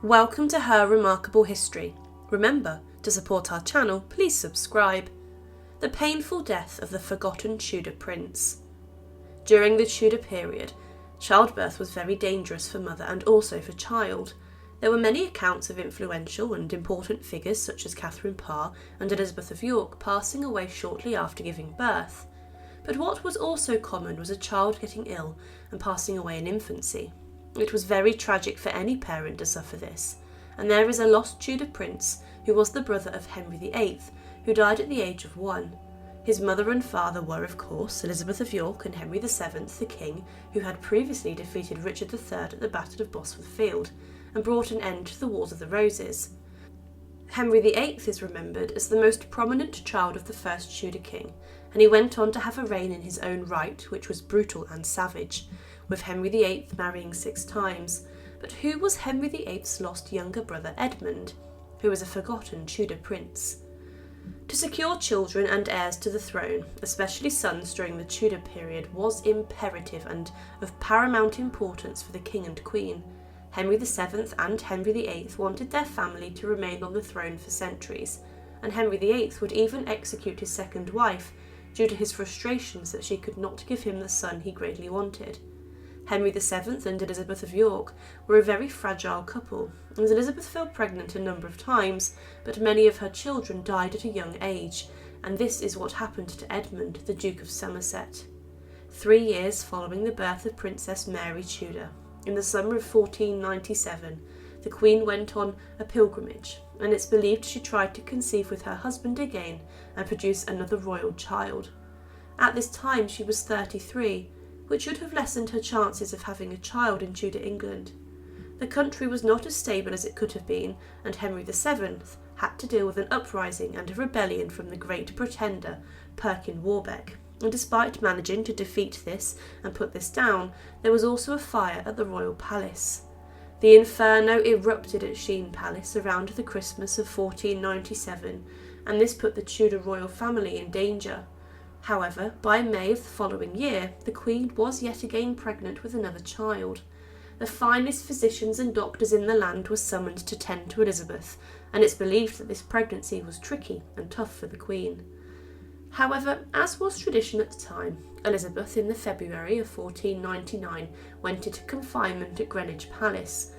Welcome to Her Remarkable History. Remember, to support our channel, please subscribe. The painful death of the forgotten Tudor Prince. During the Tudor period, childbirth was very dangerous for mother and also for child. There were many accounts of influential and important figures such as Parr and Elizabeth of York passing away shortly after giving birth. But what was also common was a child getting ill and passing away in infancy. It was very tragic for any parent to suffer this, and there is a lost Tudor prince who was the brother of Henry VIII, who died at the age of 1. His mother and father were, of course, Elizabeth of York and Henry VII, the king, who had previously defeated Richard III at the Battle of Bosworth field and brought an end to the Wars of the Roses. Henry VIII is remembered as the most prominent child of the First Tudor King, and he went on to have a reign in his own right, which was brutal and savage, with Henry VIII marrying 6 times. But who was Henry VIII's lost younger brother Edmund, who was a forgotten Tudor prince? To secure children and heirs to the throne, especially sons during the Tudor period, was imperative and of paramount importance for the king and queen. Henry VII and Henry VIII wanted their family to remain on the throne for centuries, and Henry VIII would even execute his second wife due to his frustrations that she could not give him the son he greatly wanted. Henry VII and Elizabeth of York were a very fragile couple, and Elizabeth fell pregnant a number of times, but many of her children died at a young age, and this is what happened to Edmund, the Duke of Somerset. 3 years following the birth of Princess Mary Tudor, in the summer of 1497, the Queen went on a pilgrimage, and it's believed she tried to conceive with her husband again and produce another royal child. At this time she was 33, which should have lessened her chances of having a child in Tudor England. The country was not as stable as it could have been, and Henry VII had to deal with an uprising and a rebellion from the great pretender, Perkin Warbeck. And despite managing to defeat this and put this down, there was also a fire at the royal palace. The inferno erupted at Sheen Palace around the Christmas of 1497, and this put the Tudor royal family in danger. However, by May of the following year, the Queen was yet again pregnant with another child. The finest physicians and doctors in the land were summoned to tend to Elizabeth, and it's believed that this pregnancy was tricky and tough for the Queen. However, as was tradition at the time, Elizabeth in the February of 1499 went into confinement at Greenwich Palace.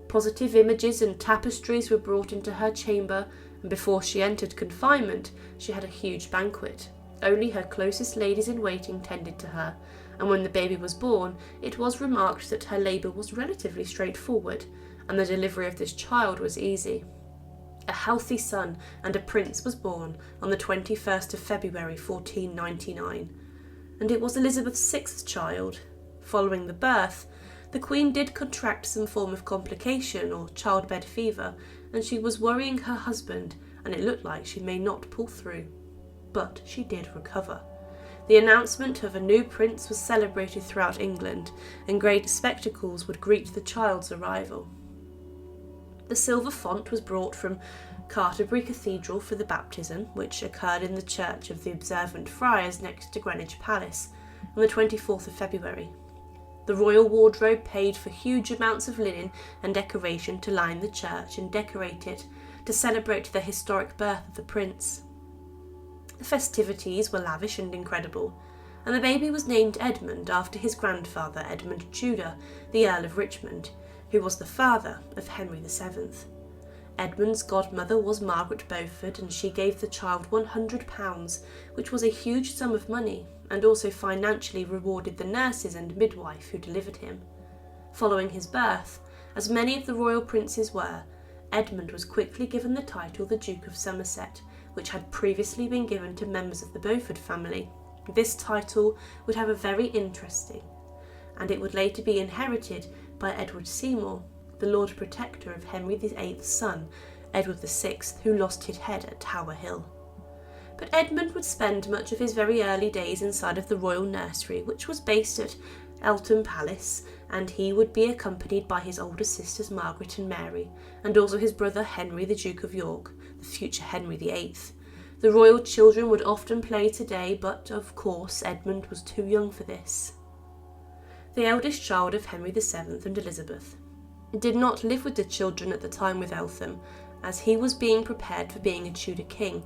Positive images and tapestries were brought into her chamber, and before she entered confinement, she had a huge banquet. Only her closest ladies-in-waiting tended to her, and when the baby was born, it was remarked that her labour was relatively straightforward, and the delivery of this child was easy. A healthy son and a prince was born on the 21st of February 1499, and it was Elizabeth's 6th child. Following the birth, the Queen did contract some form of complication or childbed fever, and she was worrying her husband, and it looked like she may not pull through. But she did recover. The announcement of a new prince was celebrated throughout England, and great spectacles would greet the child's arrival. The silver font was brought from Canterbury Cathedral for the baptism, which occurred in the Church of the Observant Friars next to Greenwich Palace on the 24th of February. The royal wardrobe paid for huge amounts of linen and decoration to line the church and decorate it to celebrate the historic birth of the prince. The festivities were lavish and incredible, and the baby was named Edmund after his grandfather Edmund Tudor, the Earl of Richmond, who was the father of Henry VII. Edmund's godmother was Margaret Beaufort, and she gave the child £100, which was a huge sum of money, and also financially rewarded the nurses and midwife who delivered him. Following his birth, as many of the royal princes were, Edmund was quickly given the title the Duke of Somerset, which had previously been given to members of the Beaufort family. This title would have a very interesting, and it would later be inherited by Edward Seymour, the Lord Protector of Henry VIII's son, Edward VI, who lost his head at Tower Hill. But Edmund would spend much of his very early days inside of the royal nursery, which was based at Eltham Palace, and he would be accompanied by his older sisters Margaret and Mary, and also his brother Henry, the Duke of York, the future Henry VIII. The royal children would often play today, but of course Edmund was too young for this. The eldest child of Henry VII and Elizabeth. did not live with the children at the time with Eltham, as he was being prepared for being a Tudor king,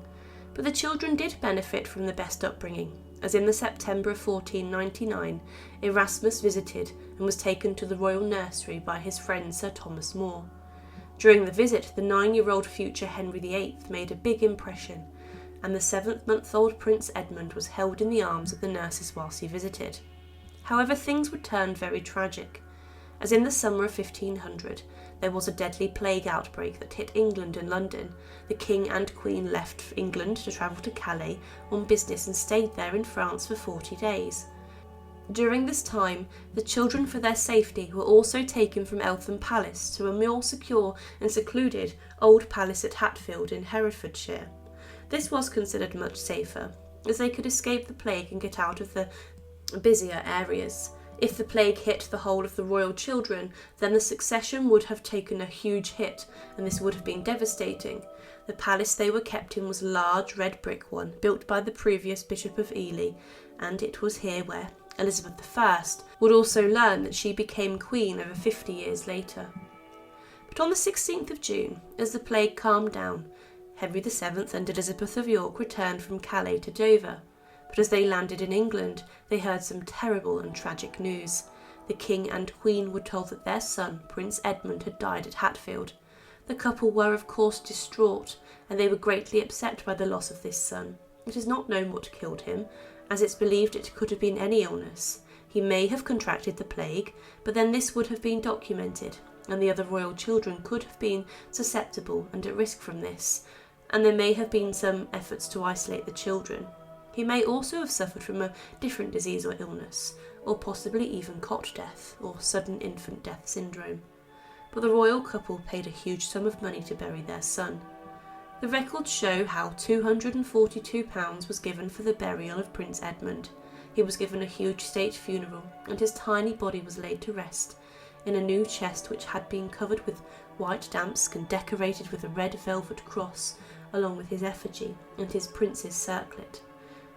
but the children did benefit from the best upbringing, as in the September of 1499, Erasmus visited and was taken to the royal nursery by his friend Sir Thomas More. During the visit, the 9-year-old future Henry VIII made a big impression, and the 7-month-old Prince Edmund was held in the arms of the nurses whilst he visited. However, things would turn very tragic, as in the summer of 1500 there was a deadly plague outbreak that hit England and London. The King and Queen left England to travel to Calais on business and stayed there in France for 40 days. During this time, the children, for their safety, were also taken from Eltham Palace to a more secure and secluded old palace at Hatfield in Herefordshire. This was considered much safer, as they could escape the plague and get out of the busier areas. If the plague hit the whole of the royal children, then the succession would have taken a huge hit, and this would have been devastating. The palace they were kept in was a large red brick one, built by the previous Bishop of Ely, and it was here where Elizabeth I would also learn that she became queen over 50 years later. But on the 16th of June, as the plague calmed down, Henry VII and Elizabeth of York returned from Calais to Dover. But as they landed in England, they heard some terrible and tragic news. The King and Queen were told that their son, Prince Edmund, had died at Hatfield. The couple were of course distraught, and they were greatly upset by the loss of this son. It is not known what killed him, as it's believed it could have been any illness. He may have contracted the plague, but then this would have been documented, and the other royal children could have been susceptible and at risk from this, and there may have been some efforts to isolate the children. He may also have suffered from a different disease or illness, or possibly even cot death, or sudden infant death syndrome. But the royal couple paid a huge sum of money to bury their son. The records show how £242 was given for the burial of Prince Edmund. He was given a huge state funeral, and his tiny body was laid to rest in a new chest which had been covered with white damask and decorated with a red velvet cross, along with his effigy and his prince's circlet.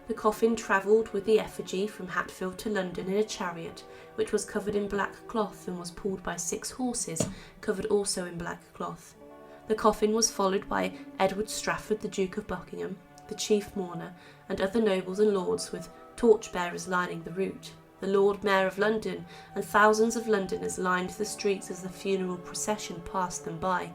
The coffin travelled with the effigy from Hatfield to London in a chariot, which was covered in black cloth and was pulled by 6 horses, covered also in black cloth. The coffin was followed by Edward Strafford, the Duke of Buckingham, the chief mourner, and other nobles and lords, with torch-bearers lining the route. The Lord Mayor of London and thousands of Londoners lined the streets as the funeral procession passed them by.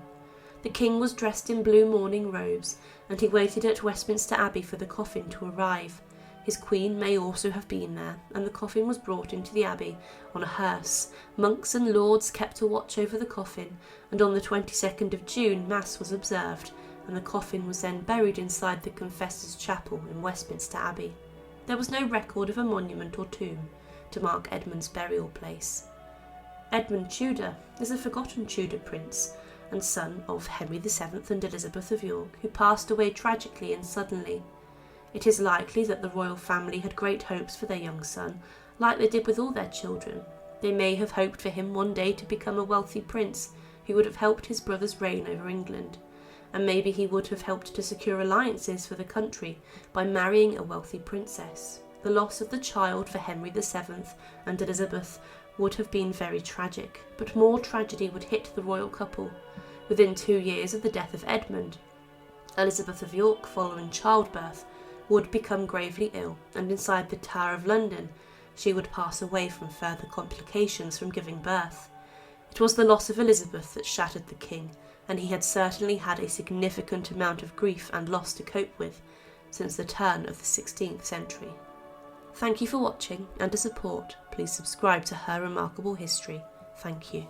The King was dressed in blue mourning robes, and he waited at Westminster Abbey for the coffin to arrive. His Queen may also have been there, and the coffin was brought into the Abbey on a hearse. Monks and lords kept a watch over the coffin, and on the 22nd of June Mass was observed, and the coffin was then buried inside the Confessors' Chapel in Westminster Abbey. There was no record of a monument or tomb to mark Edmund's burial place. Edmund Tudor is a forgotten Tudor prince, and son of Henry VII and Elizabeth of York, who passed away tragically and suddenly. It is likely that the royal family had great hopes for their young son, like they did with all their children. They may have hoped for him one day to become a wealthy prince who would have helped his brother's reign over England, and maybe he would have helped to secure alliances for the country by marrying a wealthy princess. The loss of the child for Henry VII and Elizabeth would have been very tragic, but more tragedy would hit the royal couple. Within 2 years of the death of Edmund, Elizabeth of York, following childbirth, would become gravely ill, and inside the Tower of London she would pass away from further complications from giving birth. It was the loss of Elizabeth that shattered the king, and he had certainly had a significant amount of grief and loss to cope with since the turn of the 16th century. Thank you for watching, and to support, please subscribe to Her Remarkable History. Thank you.